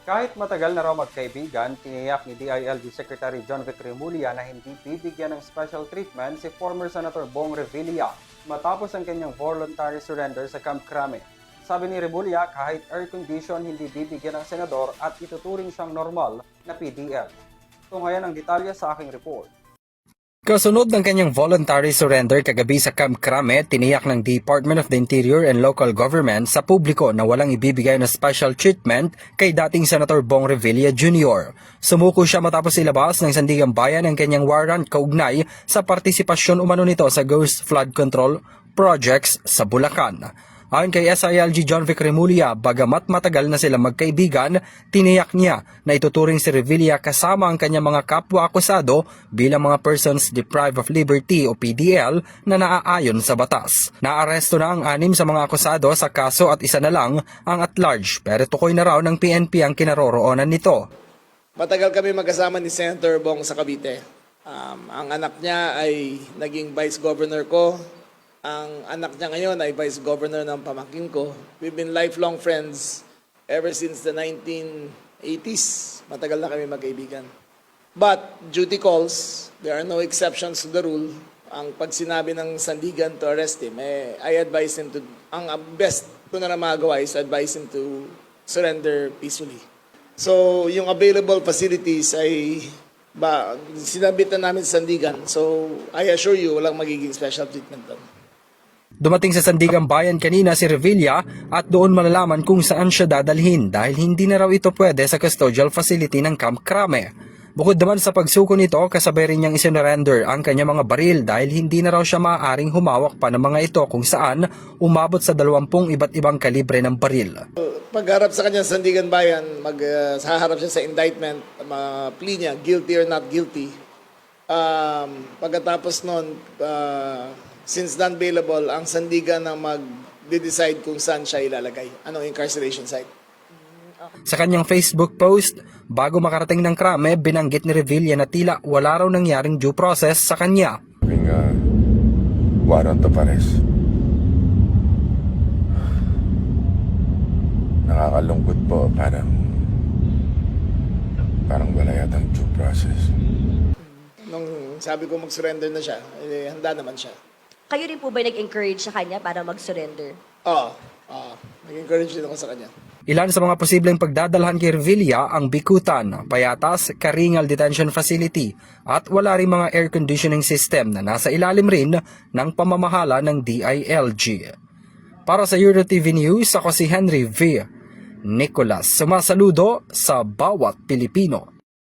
Kahit matagal na raw magkaibigan, tiniyak ni DILG Secretary John Vic Remulla na hindi bibigyan ng special treatment si former Senator Bong Revilla matapos ang kanyang voluntary surrender sa Camp Crame. Sabi ni Remulla, kahit air condition hindi bibigyan ng senador at ituturing siyang normal na PDL. Tunghayan ang detalye sa aking report. Kasunod ng kanyang voluntary surrender kagabi sa Camp Crame, tiniyak ng Department of the Interior and Local Government sa publiko na walang ibibigay na special treatment kay dating Senator Bong Revilla Jr. Sumuko siya matapos ilabas ng Sandigan Bayan ang kanyang warrant kaugnay sa partisipasyon umano nito sa ghost flood control projects sa Bulacan. Ayon kay SILG John Vic Remulla, bagamat matagal na sila magkaibigan, tiniyak niya na ituturing si Revilla kasama ang kanyang mga kapwa-akusado bilang mga persons deprived of liberty o PDL na naaayon sa batas. Naaresto na ang 6 sa mga akusado sa kaso at isa na lang ang at-large, pero tukoy na raw ng PNP ang kinaroroonan nito. Matagal kami magkasama ni Senator Bong sa Cavite. Ang anak niya ay naging vice governor ko. Ang anak niya ngayon ay vice governor ng pamangkin ko. We've been lifelong friends ever since the 1980s. Matagal na kami magkaibigan. But duty calls, there are no exceptions to the rule. Ang pag sinabi ng Sandigan to arrest him, I advise him to, ang best ko na magawa is advise him to surrender peacefully. So yung available facilities ay sinabit na namin sa Sandigan. So I assure you, walang magiging special treatment doon. Dumating sa Sandigan Bayan kanina si Revilla at doon malalaman kung saan siya dadalhin dahil hindi na raw ito pwede sa custodial facility ng Camp Crame. Bukod naman sa pagsuko nito, kasabay rin niyang isinurrender ang kanyang mga baril dahil hindi na raw siya maaaring humawak pa ng mga ito kung saan umabot sa 20 iba't ibang kalibre ng baril. Pagharap sa kanyang Sandigan Bayan, haharap siya sa indictment, plea niya, guilty or not guilty. Pagkatapos nun, since non-bailable, ang Sandigan na mag-decide kung saan siya ilalagay, anong incarceration site. Sa kanyang Facebook post, bago makarating ng Crame, binanggit ni Revilla na tila wala raw nangyaring due process sa kanya. Having a warrant of arrest. Nakakalungkot po, parang wala yatang due process. Nung sabi ko mag-surrender na siya, handa naman siya. Kayo rin po ba nag-encourage sa kanya para mag-surrender? Oo, nag-encourage din ako sa kanya. Ilan sa mga posibleng pagdadalhan kay Revilla ang Bikutan, Payatas, Karingal Detention Facility at wala rin mga air conditioning system na nasa ilalim rin ng pamamahala ng DILG. Para sa EuroTV News, ako si Henry V. Nicolas, sumasaludo sa bawat Pilipino.